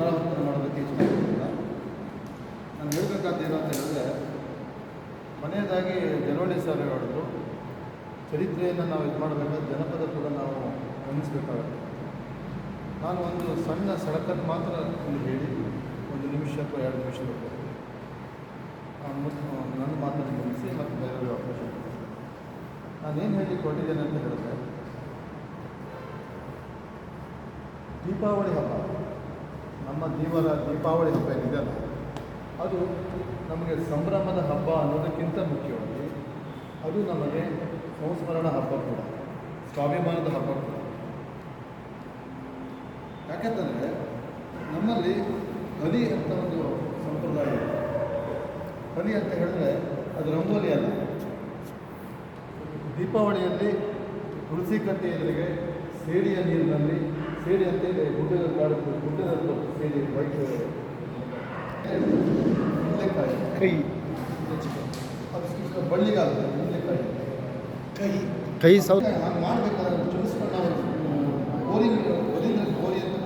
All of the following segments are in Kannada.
ಪುನರಾವರ್ತನೆ ಮಾಡೋದಕ್ಕೆ ಇಷ್ಟಪಡ್ತಿಲ್ಲ. ನಾನು ಹೇಳಬೇಕಾದ್ದೇನು ಅಂತ ಹೇಳಿದ್ರೆ, ಮನೆಯದಾಗಿ ಜನವಳ್ಳಿ ಸರ್ ಹೇಳಿದ್ರು, ಚರಿತ್ರೆಯನ್ನು ನಾವು ಇದು ಮಾಡಬೇಕಾದ್ರೆ ಜನಪದ ಕೂಡ ನಾವು ಗಮನಿಸಬೇಕಾಗುತ್ತೆ. ನಾನು ಒಂದು ಸಣ್ಣ ಸಡಕನ್ನು ಮಾತ್ರ ಇಲ್ಲಿ ಹೇಳಿ 1 ನಿಮಿಷ ಅಥವಾ 2 ನಿಮಿಷ ನನ್ನ ಮಾತನ್ನು ಮುಗಿಸಿ ಮತ್ತು ಬೇರೆ ಅವಕಾಶ ಕೊಡ್ತೀನಿ. ನಾನೇನು ಹೇಳಲಿಕ್ಕೆ ಹೊರಟಿದ್ದೇನೆ ಅಂತ ಹೇಳಿದ್ರೆ, ದೀಪಾವಳಿ ಹಬ್ಬ, ನಮ್ಮ ದೀಪಾವಳಿ ಹಬ್ಬ ಏನಿದೆಯಲ್ಲ, ಅದು ನಮಗೆ ಸಂಭ್ರಮದ ಹಬ್ಬ ಅನ್ನೋದಕ್ಕಿಂತ ಮುಖ್ಯವಾಗಿ ಅದು ನಮಗೆ ಸಂಸ್ಮರಣ ಹಬ್ಬ ಕೂಡ, ಸ್ವಾಭಿಮಾನದ ಹಬ್ಬ ಕೂಡ. ಯಾಕೆಂತಂದರೆ ನಮ್ಮಲ್ಲಿ ಹಲಿ ಅಂತ ಒಂದು ಸಂಪ್ರದಾಯ ಇದೆ. ಹಲಿ ಅಂತ ಹೇಳಿದ್ರೆ ಅದು ರಂಗೋಲಿ ಅಲ್ಲ. ದೀಪಾವಳಿಯಲ್ಲಿ ತುಳಸಿ ಕಟ್ಟೆ ಎದುರಿಗೆ ಸೇಡಿಯ ನೀರಿನಲ್ಲಿ, ಸೇಡಿ ಅಂತ ಇದೆ, ಗುಡ್ಡದ ಸೇಡಿ ವೈಟ್ ಇಂಗ್ಲೆಕಾಯಿ ಕೈ, ಅದು ಬಳ್ಳಿಗಾಗುತ್ತೆ. ಇಂಗ್ಲೆಕಾಯಿ ಕೈ ಸೌತ್ ಹಾಗೆ ಮಾಡಬೇಕಾದ್ರೆ ಚುಳಿಸ್ಕೊಂಡು ನಾವು ಗೋರಿ ಅಂತ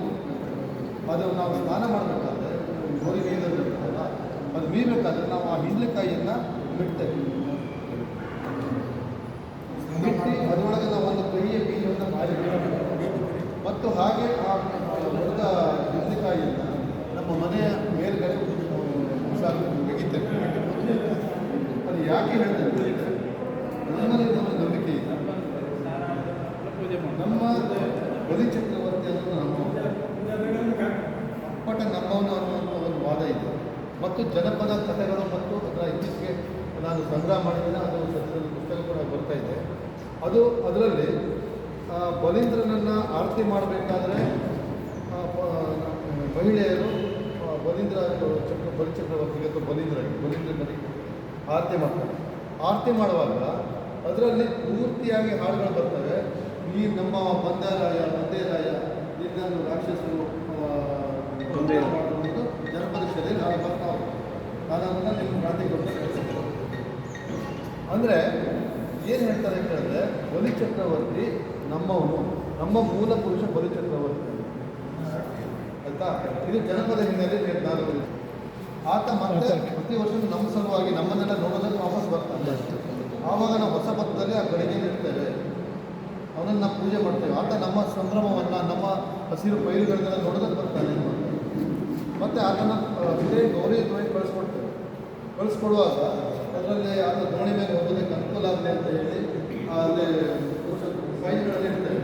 ಅದು ನಾವು ಸ್ನಾನ ಮಾಡಬೇಕಾದ್ರೆ ಗೋರಿ ಮೀನಿರುತ್ತಲ್ಲ, ಅದು ಮೀರಬೇಕಾದ್ರೆ ನಾವು ಆ ಹಿಂಡ್ಲೆಕಾಯಿಯನ್ನು ಬಿಡ್ತೇವೆ. ಬಿಟ್ಟು ಅದರೊಳಗೆ ನಾವು ಒಂದು ಕೈಯ ಬೀಜವನ್ನು ಮಾಡಿ ಮತ್ತು ಹಾಗೆ ಆ ದೊಡ್ಡ ಹಿಂಡ್ಲೆಕಾಯಿಯನ್ನು ನಮ್ಮ ಮನೆಯ ಮೇಲ್ಗಡೆ ತೆಗಿತೇವೆ. ಅದು ಯಾಕೆ ಹೇಳ್ತೇವೆ? ನಮ್ಮಲ್ಲಿ ಒಂದು ನಂಬಿಕೆ ಇದೆ. ನಮ್ಮ ಬಲಿಚಕ್ರವರ್ತಿ ಅನ್ನೋದು ಅಪ್ಪಟ ನಮ್ಮವನು ಅನ್ನುವಂಥ ಒಂದು ವಾದ ಇದೆ. ಮತ್ತು ಜನಪದ ಕಥೆಗಳು ಮತ್ತು ಅದರ ಇತ್ತೀಚೆಗೆ ನಾನು ಸಂಗ್ರಹ ಮಾಡಿದ್ದೇನೆ, ಅದು ಪುಸ್ತಕ ಕೂಡ ಬರ್ತಾ ಇದೆ. ಅದರಲ್ಲಿ ಬಲೀಂದ್ರನನ್ನು ಆರತಿ ಮಾಡಬೇಕಾದ್ರೆ ಮಹಿಳೆಯರು ಬಲಿಚಕ್ರವರ್ತಿಗೆ ಅಥವಾ ಬಲೀಂದ್ರನಿಗೆ ಆರತಿ ಮಾಡ್ತಾರೆ. ಆರತಿ ಮಾಡುವಾಗ ಅದರಲ್ಲಿ ಪೂರ್ತಿಯಾಗಿ ಹಾಡುಗಳು ಬರ್ತವೆ. ಈ ನಮ್ಮ ಬಂದೇರಾಯ ಇದನ್ನು ರಾಕ್ಷಸರು ಮಾಡುವುದು ಜನಪದ ಶೈಲಿಯಲ್ಲಿ ಹಾಗೆ ಬರ್ತಾ ಹೋಗ್ತದೆ. ನಾನು ಅದನ್ನು ನಿಮ್ಮ ಕ್ರಾಂತಿ ಕೊಡ್ತಾ ಅಂದರೆ ಏನು ಹೇಳ್ತಾರೆ ಅಂತ ಹೇಳಿದ್ರೆ, ಬಲಿಚಕ್ರವರ್ತಿ ನಮ್ಮವನು, ನಮ್ಮ ಮೂಲ ಪುರುಷ ಬಲಿಚಕ್ರವರ್ತಿ ಆಯಿತಾ. ಇದು ಜನಪದ ಹಿನ್ನೆಲೆ ನಾನು ಆತ ಮತ್ತೆ ಪ್ರತಿ ವರ್ಷ ನಮ್ಮ ಸಲುವಾಗಿ ನಮ್ಮನ್ನೆಲ್ಲ ನೋಡೋದಕ್ಕೆ ವಾಪಸ್ ಬರ್ತಾನೆ. ಆವಾಗ ನಾವು ಹೊಸ ಭಕ್ತದಲ್ಲಿ ಆ ಗಳಿಗೆಯನ್ನು ಇಡ್ತೇವೆ, ಅವನನ್ನು ನಾವು ಪೂಜೆ ಮಾಡ್ತೇವೆ. ಆತ ನಮ್ಮ ಸಂಭ್ರಮವನ್ನು, ನಮ್ಮ ಹಸಿರು ಪೈರುಗಳನ್ನೆಲ್ಲ ನೋಡೋದಕ್ಕೆ ಬರ್ತಾನೆ. ಮತ್ತು ಆತನ ಇದೇ ಗೌರಿ ಕಳಿಸ್ಕೊಡುವಾಗ ಅದರಲ್ಲಿ ಆತ ದೋಣಿ ಮೇಲೆ ಹೋಗೋದಕ್ಕೆ ಅನುಕೂಲ ಆಗಲಿ ಅಂತ ಹೇಳಿ ಅಲ್ಲಿ ಫೈಲ್ಗಳಲ್ಲಿ ಇರ್ತೇವೆ.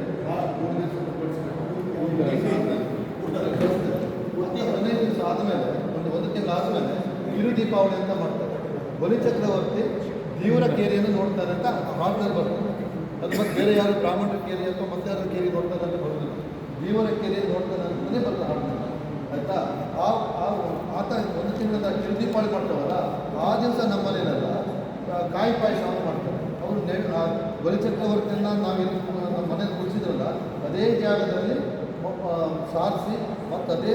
ಪೂರ್ತಿ 15 ದಿವಸ ಆದಮೇಲೆ, ಒಂದು ತಿಂಗಳು ಆದಮೇಲೆ ಕಿರು ದೀಪಾವಳಿ ಅಂತ ಮಾಡ್ತಾರೆ. ಬಲಿಚಕ್ರವರ್ತಿ ದೇವರ ಕೇರಿಯನ್ನು ನೋಡ್ತಾರೆ ಅಂತ ಹಾಡ್ನಲ್ಲಿ ಬರ್ತದೆ. ಅದು ಮತ್ತೆ ಬೇರೆ ಯಾರು ಬ್ರಾಹ್ಮಣರ ಕೇರಿ ಅಥವಾ ಮತ್ತೆ ಯಾರು ಕೇರಿ ನೋಡ್ತಾರೆ ಅಂತ ಬರೋದಿಲ್ಲ, ದೇವರ ಕೇರಿಯನ್ನು ನೋಡ್ತಾರೆ ಅಂತಲೇ ಬರ್ತದೆ ಹಾಡ್ತಾರೆ ಆಯಿತಾ. ಆತ 1 ತಿಂಗಳಿಂದ ಕಿರು ದೀಪಾವಳಿ ಮಾಡ್ತಾವಲ್ಲ, ಆ ದಿವಸ ನಮ್ಮನೇಲೆಲ್ಲ ಕಾಯಿ ಪಾಯಸವನ್ನು ಮಾಡ್ತಾರೆ. ಅವರು ಬಲಿಚಕ್ರವರ್ತಿಯನ್ನು ನಾವೇನು ನಮ್ಮ ಮನೇಲಿ ಕುಡಿಸಿದ್ರಲ್ಲ, ಅದೇ ಜಾಗದಲ್ಲಿ ಸಾರಿಸಿ ಮತ್ತು ಅದೇ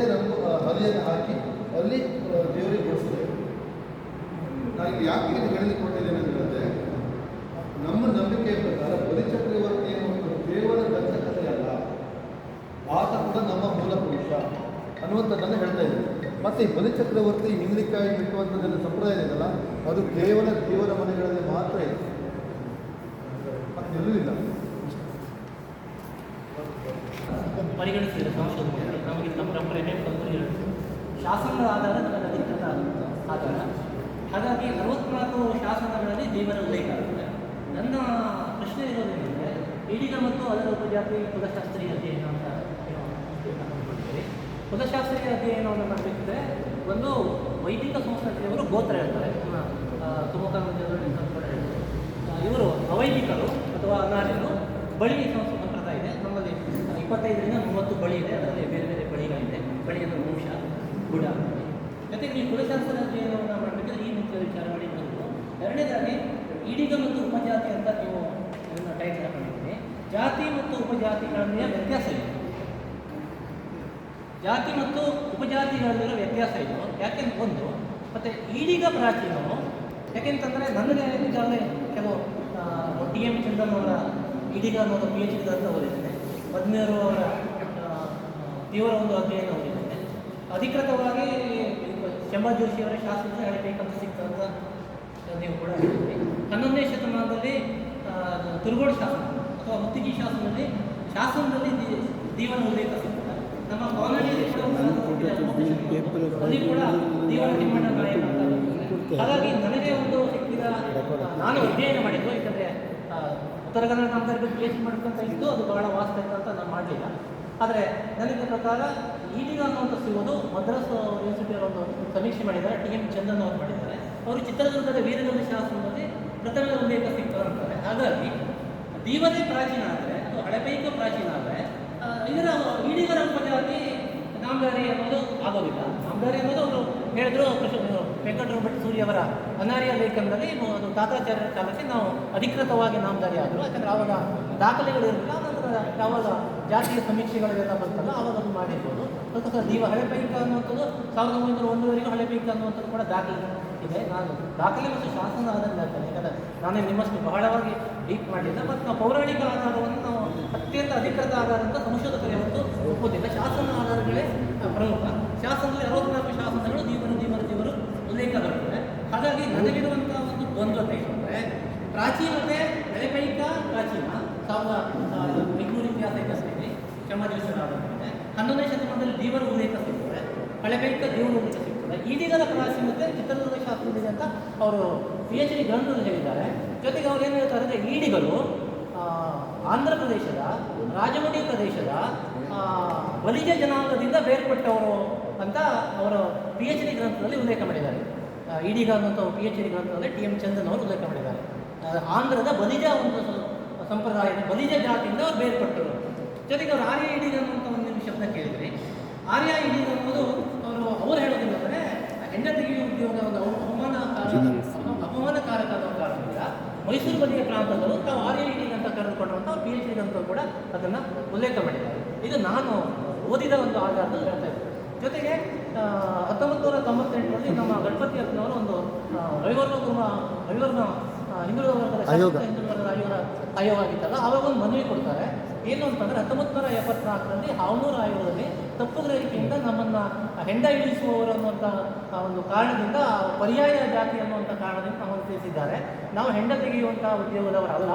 ಹಲಿಯನ್ನು ಹಾಕಿ ಅಲ್ಲಿ ದೇವರಿಗೆ ಕೊಡಿಸಿದ್ದೇವೆ. ನಾನು ಯಾಕೆ ಇದು ಹೇಳಲಿಕ್ಕೆ ಕೊಟ್ಟಿದ್ದೇನೆ ಅಂತ ಹೇಳಿದ್ರೆ, ನಮ್ಮ ನಂಬಿಕೆಯ ಪ್ರಕಾರ ಬಲಿಚಕ್ರವರ್ತಿ ಎನ್ನುವುದು ದೇವರ ದಂತಕಥೆಯಲ್ಲ, ಆತ ಕೂಡ ನಮ್ಮ ಮೂಲ ಪುರುಷ ಅನ್ನುವಂಥದ್ದನ್ನು ಹೇಳ್ತಾ ಇದ್ದೇನೆ. ಮತ್ತು ಈ ಬಲಿಚಕ್ರವರ್ತಿ ಹಿಂಗ್ಲಿಕಾಯಿ ಬಿಟ್ಟುವಂಥದ್ದನ್ನು ಸಂಪ್ರದಾಯ ಇದೆಯಲ್ಲ, ಅದು ಕೇವಲ ದೇವರ ಮನೆಗಳಲ್ಲಿ ಮಾತ್ರ ಇದೆ, ಮತ್ತೆಲ್ಲೂ ಇಲ್ಲ. ಪರಿಗಣಿಸಿದ ಸಂಶೋಧನೆ ನಮಗೆ ನಮ್ಮ ಪರಂಪರೆಯೇ ಶಾಸನದ ಆಧಾರ ಅಧಿಕೃತ ಆಧಾರ. ಹಾಗಾಗಿ 64 ಶಾಸನಗಳಲ್ಲಿ ದೇವರ ಉಲ್ಲೇಖ ಆಗುತ್ತೆ. ನನ್ನ ಪ್ರಶ್ನೆ ಇರೋದೇನೆಂದರೆ, ಈಡಿಗ ಮತ್ತು ಅದರ ಉಪಜಾತಿ ಕುಲಶಾಸ್ತ್ರೀಯ ಅಧ್ಯಯನ ಅಂತ ಅಂದ್ಕೊಳ್ತೀವಿ. ಕುಲಶಾಸ್ತ್ರೀಯ ಅಧ್ಯಯನವನ್ನು ಮಾಡಬೇಕಿದ್ರೆ ಒಂದು ವೈದಿಕ ಸಂಸ್ಕೃತಿಯವರು ಗೋತ್ರ ಹೇಳ್ತಾರೆ, ಇವರು ಅವೈದಿಕರು ಅಥವಾ ಅನಾರ್ಯರು. ಬಳಿ ಸಂಪ್ರದಾಯ ಇದೆ ನಮ್ಮಲ್ಲಿ, 25ರಿಂದ 30 ಬಳಿ ಇದೆ. ಅದರಲ್ಲಿ ಬೇರೆ ಬೇರೆ ಬಳಿಗಳಿದೆ. ಬಳಿ ಅಂದರೆ ವಂಶ, ಗುಡ. ಜೊತೆಗೆ ಈ ಕುಲಶಾಸ್ತ್ರ ಅಧ್ಯಯನವನ್ನು ಮಾಡಬೇಕಾದ್ರೆ ಈ ಮುಖ್ಯ ವಿಚಾರಗಳು ಬಂದು, ಎರಡನೇದಾಗಿ ಈಡಿಗ ಮತ್ತು ಉಪಜಾತಿ ಅಂತ ನೀವು ಇದನ್ನು ಟೈಪ್ ಹಾಕೊಂಡಿದ್ದೀನಿ. ಜಾತಿ ಮತ್ತು ಉಪಜಾತಿಗಳಲ್ಲಿಯ ವ್ಯತ್ಯಾಸ ಇದೆ. ಜಾತಿ ಮತ್ತು ಉಪಜಾತಿಗಳಲ್ಲಿರೋ ವ್ಯತ್ಯಾಸ ಇದು ಯಾಕೆಂದ್ರೆ ಒಂದು, ಮತ್ತು ಈಡಿಗ ಪ್ರಾಚೀನವು ಯಾಕೆಂತಂದರೆ ನನಗೆ ಈಗಾಗಲೇ ಕೆಲವು TM ಚಂದನ್ ಅವರ ಈಡಿಗ ಅನ್ನೋದು PhD ಅಂತ ಓದಿದ್ದೇನೆ. 15 ಅವರ ತೀವ್ರ ಒಂದು ಅಧ್ಯಯನ ಓದಿದ್ದೇನೆ. ಅಧಿಕೃತವಾಗಿ ಶಂಭಾ ಜೋಶಿಯವರ ಶಾಸನ ಹೇಳಬೇಕಂತ ಸಿಗ್ತದಂತ ನೀವು ಕೂಡ ಹೇಳಿದ್ರಿ. 11ನೇ ಶತಮಾನದಲ್ಲಿ ತುರುಗೋಡು ಶಾಸನ ಅಥವಾ ಮುತ್ತಿಗೆ ಶಾಸನದಲ್ಲಿ ದೀವನ ಉಲ್ಲೇಖ ಸಿಗ್ತದೆ. ನಮ್ಮ ಕಾನೂನಿನಲ್ಲಿ ಕೂಡ ಅಲ್ಲಿ ಕೂಡ ದೀವನ ತಿಮ್ಮಣ್ಣ ನಾಯಕ ಅಂತ ಬರ್ತದೆ. ಹಾಗಾಗಿ ನನಗೆ ಒಂದು ಸಿಕ್ಕಿದ ನಾನು ಅಧ್ಯಯನ ಮಾಡಿದ್ದು, ಯಾಕಂದರೆ ಉತ್ತರ ಕನ್ನಡ ನಾಮದಾರಿ PhD ಮಾಡ್ಕೊಂತ ಇದ್ದು ಅದು ಬಹಳ ವಾಸ್ತವ ಅಂತ ನಾನು ಮಾಡಲಿಲ್ಲ. ಆದರೆ ನನಗೆ ಪ್ರಕಾರ ಈಡಿಗ ಅನ್ನುವಂಥ ಸಿಗೋದು ಮದ್ರಾಸ್ ಯೂನಿವರ್ಸಿಟಿಯವರು ಒಂದು ಸಮೀಕ್ಷೆ ಮಾಡಿದ್ದಾರೆ, TM ಚಂದನ್ ಅವರು ಮಾಡಿದ್ದಾರೆ. ಅವರು ಚಿತ್ರದುರ್ಗದ ವೀರಗಲ್ಲು ಶಾಸನದಲ್ಲಿ ಪ್ರಥಮ ಉಲ್ಲೇಖ ಸಿಗ್ತದೆ ಅಂತಾರೆ. ಹಾಗಾಗಿ ದೀವನೇ ಪ್ರಾಚೀನ ಆದರೆ ಅದು ಹಳೆಬೈಕ ಪ್ರಾಚೀನ ಆದರೆ ಇದರ ಈಡಿಗರ ಉಪಜಾತಿ ನಾಮದಾರಿ ಅನ್ನೋದು ಆಗೋದಿಲ್ಲ. ನಾಮದಾರಿ ಅನ್ನೋದು ಅವರು ಹೇಳಿದ್ರು ವೆಂಕಟರಮಣ ಸೂರಿ ಅವರ ಅನಾರ್ಯ ಲೇಖನದಲ್ಲಿ ಅದು ತಾತಾಚಾರ್ಯರ ಕಾಲಕ್ಕೆ ನಾವು ಅಧಿಕೃತವಾಗಿ ನಾಮದಾರಿ ಆದರು. ಯಾಕಂದರೆ ಆವಾಗ ದಾಖಲೆಗಳು ಇರಲಿಲ್ಲ. ನಂತರ ಯಾವಾಗ ಜಾತಿಯ ಸಮೀಕ್ಷೆಗಳೆಲ್ಲ ಬರ್ತಲ್ಲ ಆವಾಗ ಅದು ಮಾಡಿರ್ಬೋದು. ಅದಕ್ಕೋಸ್ಕರ ಹಳೆಬೈಕ ಅನ್ನುವಂಥದ್ದು 1901ವರೆಗೂ ಹಳೆಬೈಕ ಅನ್ನುವಂಥದ್ದು ಕೂಡ ದಾಖಲೆ ಇದೆ. ನಾನು ದಾಖಲೆ ಮತ್ತು ಶಾಸನ ಆಧಾರದ ಯಾಕಂದರೆ ನಾನೇ ನಿಮ್ಮಷ್ಟು ಬಹಳವಾಗಿ ಡೀಪ್ ಮಾಡಲಿಲ್ಲ. ಮತ್ತು ನಾವು ಪೌರಾಣಿಕ ಆಧಾರವನ್ನು ನಾವು ಅತ್ಯಂತ ಅಧಿಕೃತ ಆಧಾರ ಅಂತ ಸಂಶೋಧಕರು ಯಾವತ್ತೂ ಒಪ್ಪುವುದಿಲ್ಲ. ಶಾಸನ ಆಧಾರಗಳೇ ಪ್ರಮುಖ. ಶಾಸನದಲ್ಲಿ 64 ಶಾಸನಗಳು ದೇವರು ಉಲ್ಲೇಖ ಬರ್ತದೆ. ಹಾಗಾಗಿ ನನಗಿರುವಂಥ ಒಂದು ದ್ವಂದ್ವತೆ ಅಂದರೆ ಪ್ರಾಚೀನತೆ ಹಳೆಬೈಕ ಪ್ರಾಚೀನ 1800 ಇತಿಹಾಸ ಇತಿಹಾಸದಲ್ಲಿ ಚಮ್ಮಜೇಶ್ವರ ಆಧಾರವಿದೆ. 11ನೇ ಶತಮಾನದಲ್ಲಿ ದೇವರ ಉಲ್ಲೇಖ ಸಿಗ್ತದೆ, ಹಳೆಬೈಕ ದೇವರ ಉಲ್ಲೇಖ ಸಿಗ್ತದೆ. ಈಡಿಗರ ಪ್ರಾಚೀನತೆ ಚಿತ್ರದುರ್ಗ ಶಾಸ್ತ್ರದಲ್ಲಿ ಅಂತ ಅವರು PhD ಗ್ರಂಥದಲ್ಲಿ ಹೇಳಿದ್ದಾರೆ. ಜೊತೆಗೆ ಅವ್ರು ಏನು ಹೇಳ್ತಾರೆ ಅಂದರೆ ಈಡಿಗರು ಆಂಧ್ರ ಪ್ರದೇಶದ ರಾಜಮುಡಿ ಪ್ರದೇಶದ ಬಲಿಜ ಜನಾಂಗದಿಂದ ಬೇರ್ಪಟ್ಟವರು ಅಂತ ಅವರು PhD ಗ್ರಂಥದಲ್ಲಿ ಉಲ್ಲೇಖ ಮಾಡಿದ್ದಾರೆ. ಈಡಿಗ ಅನ್ನುವಂಥ PhD ಗ್ರಂಥದಲ್ಲಿ TM ಚಂದನ್ ಅವರು ಉಲ್ಲೇಖ ಮಾಡಿದ್ದಾರೆ. ಆಂಧ್ರದ ಬಲಿಜ ಒಂದು ಸಂಪ್ರದಾಯದ ಬಲಿಜ ಜಾತಿಯಿಂದ ಅವ್ರು ಬೇರ್ಪಟ್ಟರು. ಜೊತೆಗೆ ಅವರು ಆರ್ಯ ಈಡಿಗ ಅನ್ನುವಂಥ ಒಂದು ಶಬ್ದ ಕೇಳಿದ್ರಿ. ಆರ್ಯ ಈಡಿಗ ಅನ್ನೋದು ಅವರು ಹೇಳೋದಿಲ್ಲ ಅಂದರೆ ಹೆಂಡತಿಗೆ ಉದ್ಯೋಗ ಒಂದು ಅಪಮಾನಕಾರಕ ಕಾರಣದಿಂದ ಮೈಸೂರು ಬದಿಯ ಪ್ರಾಂತದವರು ತಾವು ಆರ್ಯ ಈಡಿಗ ಅಂತ ಕರೆದುಕೊಂಡಂಥ PhD ಗ್ರಂಥ ಕೂಡ ಅದನ್ನು ಉಲ್ಲೇಖ ಮಾಡಿದ್ದಾರೆ. ಇದು ನಾನು ಓದಿದ ಒಂದು ಆಧಾರದಲ್ಲಿ ಹೇಳ್ತಾ ಇದ್ದೆ. ಜೊತೆಗೆ 1998ರಲ್ಲಿ ನಮ್ಮ ಗಣಪತಿ ಅಪ್ಪನವರು ಒಂದು ರವಿವರ್ಮ ಹಿಂದುಳಿದ ವರ್ಗದ ಆಯೋಗ ಆಗಿತ್ತಲ್ಲ, ಆವಾಗ ಒಂದು ಮನವಿ ಕೊಡ್ತಾರೆ. ಏನು ಅಂತಂದರೆ 1974ರಲ್ಲಿ ಹಾವನೂರು ಆಯೋಗದಲ್ಲಿ ತಪ್ಪು ಗ್ರಹಿಕೆಯಿಂದ ನಮ್ಮನ್ನು ಹೆಂಡ ಇಳಿಸುವವರು ಅನ್ನುವಂಥ ಒಂದು ಕಾರಣದಿಂದ ಪರ್ಯಾಯ ಜಾತಿ ಅನ್ನುವಂಥ ಕಾರಣದಿಂದ ನಮ್ಮನ್ನು ತಿಳಿಸಿದ್ದಾರೆ. ನಾವು ಹೆಂಡ ತೆಗೆಯುವಂಥ ಉದ್ಯೋಗದವರಲ್ಲ,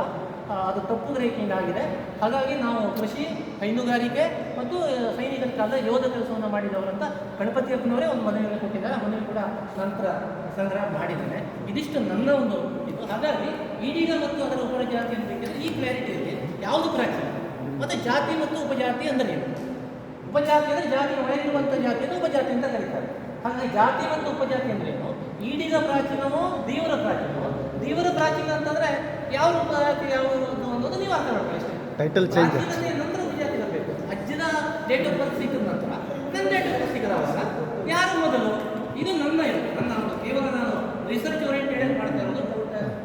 ಅದು ತಪ್ಪು ಗ್ರಹಿಕೆಯಿಂದ ಆಗಿದೆ. ಹಾಗಾಗಿ ನಾವು ಕೃಷಿ, ಹೈನುಗಾರಿಕೆ ಮತ್ತು ಸೈನಿಕರ ಕಾಲದ ಯೋಧ ಕೆಲಸವನ್ನು ಮಾಡಿದವರಂತ ಗಣಪತಿ ಅಪ್ಪನವರೇ ಒಂದು ಮನವಿಯನ್ನು ಕೊಟ್ಟಿದ್ದಾರೆ. ಆ ಮನವಿ ಕೂಡ ನಂತರ ಸಂಗ್ರಹ ಮಾಡಿದ್ದೇನೆ. ಇದಿಷ್ಟು ನನ್ನ ಒಂದು ಇದು. ಹಾಗಾಗಿ ಈಡಿಗ ಮತ್ತು ಅದರ ಉಪಜಾತಿ ಅಂತ ಬೇಕಿದ್ರೆ ಈ ಕ್ಲಾರಿಟಿಯಲ್ಲಿ ಯಾವುದು ಪ್ರಾಚೀನ ಮತ್ತು ಜಾತಿ ಮತ್ತು ಉಪಜಾತಿ ಅಂದರೆ ಏನು? ಉಪಜಾತಿ ಅಂದರೆ ಜಾತಿ ಒಳಗಿರುವಂಥ ಜಾತಿಯನ್ನು ಉಪಜಾತಿ ಅಂತ ಕರೀತಾರೆ. ಹಾಗಾಗಿ ಜಾತಿ ಮತ್ತು ಉಪಜಾತಿ ಅಂದರೆ ಏನು? ಈಡಿಗ ಪ್ರಾಚೀನವೋ ದೇವರ ಪ್ರಾಚೀನವೋ? ದೇವರ ಪ್ರಾಚೀನ ಅಂತಂದರೆ ಯಾವ ಉಪಜಾತಿ ಯಾವ ಅನ್ನೋದು ನೀವು ಅರ್ಥ ಮಾಡ್ಕೊಳ್ಳಿ ಅಷ್ಟೇ. ಟೈಟಲ್ ಚೇಂಜ್ ನಂತರ ಉಪಜಾತಿ ಬರಬೇಕು. ಅಜ್ಜನ ಡೇಟ್ ಆಫ್ ಬರ್ತ್ ಸಿಕ್ಕಿದ ನಂತರ ನನ್ನ ಡೇಟ್ ಆಫ್ ಬರ್ತ್ ಸಿಗದವಾಗ ಯಾರು ಮೊದಲು? ಇದು ನನ್ನ ಕೇವಲ ನಾನು ರಿಸರ್ಚ್ ಓರಿಯೆಂಟೆಡ್ ಮಾಡ್ತಾ ಇರೋದು.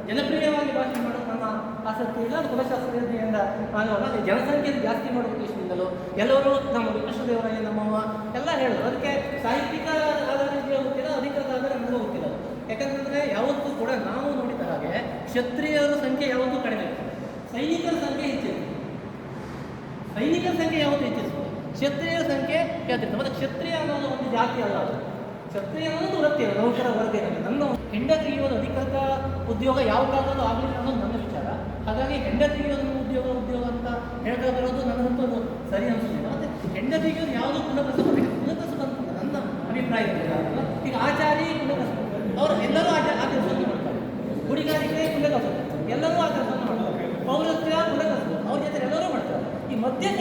ಜನಪ್ರಿಯವಾಗಿ ಭಾಷೆ ಮಾಡೋದು ನನ್ನ ಆಸಕ್ತಿ ಇಲ್ಲ. ಅದು ಕುಲಶಾಸ್ತ್ರದಿಂದ ಆಗುವಾಗ ಜನಸಂಖ್ಯೆ ಜಾಸ್ತಿ ಮಾಡೋ ಉದ್ದೇಶದಿಂದಲೂ ಎಲ್ಲರೂ ನಮ್ಮ ವಿಕೃಷ್ಣದೇವರಾಯ ನಮ್ಮವ ಎಲ್ಲ ಹೇಳೋದು. ಅದಕ್ಕೆ ಸಾಹಿತ್ಯಿಕ ಆಧಾರ ಗೊತ್ತಿಲ್ಲ, ಅಧಿಕೃತ ಆಧಾರ ನನಗೂ ಗೊತ್ತಿಲ್ಲ. ಯಾಕಂತಂದರೆ ಯಾವತ್ತೂ ಕೂಡ ನಾವು ನೋಡಿದ ಹಾಗೆ ಕ್ಷತ್ರಿಯರ ಸಂಖ್ಯೆ ಯಾವತ್ತೂ ಕಡಿಮೆ ಇರ್ತದೆ, ಸೈನಿಕರ ಸಂಖ್ಯೆ ಹೆಚ್ಚಿರ್ತದೆ. ಸೈನಿಕರ ಸಂಖ್ಯೆ ಯಾವತ್ತೂ ಹೆಚ್ಚಿರ್ತದೆ, ಕ್ಷತ್ರಿಯರ ಸಂಖ್ಯೆ ಹೆಚ್ಚಿರ್ತದೆ. ಮತ್ತು ಕ್ಷತ್ರಿಯ ಅನ್ನೋದು ಒಂದು ಜಾತಿ ಅಲ್ಲ, ಅದು ಕ್ಷತ್ರಿಯ ಅನ್ನೋದು ವೃತ್ತಿ, ನೌಕರ ವರ್ಗ ಇರೋದು. ನನ್ನ ಹೆಂಡತಿಗೆ ಒಂದು ಅಧಿಕೃತ ಉದ್ಯೋಗ ಯಾವ ಕಾಲದಲ್ಲೂ ಆಗಲಿಲ್ಲ ಅನ್ನೋದು ನನ್ನ ವಿಚಾರ. ಹಾಗಾಗಿ ಹೆಂಡತಿಗೆ ಒಂದು ಉದ್ಯೋಗ ಅಂತ ಹೇಳ್ತಾ ಬರೋದು ನನಗಂತೂ ಅದು ಸರಿ ಅನಿಸಲಿಲ್ಲ. ಮತ್ತು ಹೆಂಡತಿಗೆ ಯಾವುದು ಕುಲಕಸಬ ಅಂತಂದ್ರೆ ನನ್ನ ಅಭಿಪ್ರಾಯ ಇಲ್ಲ. ಈಗ ಆಚಾರಿ ಕುಲಕಸಬ, ಅವರು ಎಲ್ಲರೂ ಆ ಕೆಲಸವನ್ನು ಮಾಡ್ತಾರೆ. ಗುಡಿಗಾರಿಕೆ ಕುಲಕಸಬ, ಎಲ್ಲರೂ ಆ ಕೆಲಸವನ್ನು ಮಾಡ್ತಾರೆ. ಪೌರತ್ವ ಕುಲಕಸಬ, ಅವ್ರ ಜೊತೆ ಎಲ್ಲರೂ ಮಾಡ್ತಾರೆ. ಈ ಮಧ್ಯ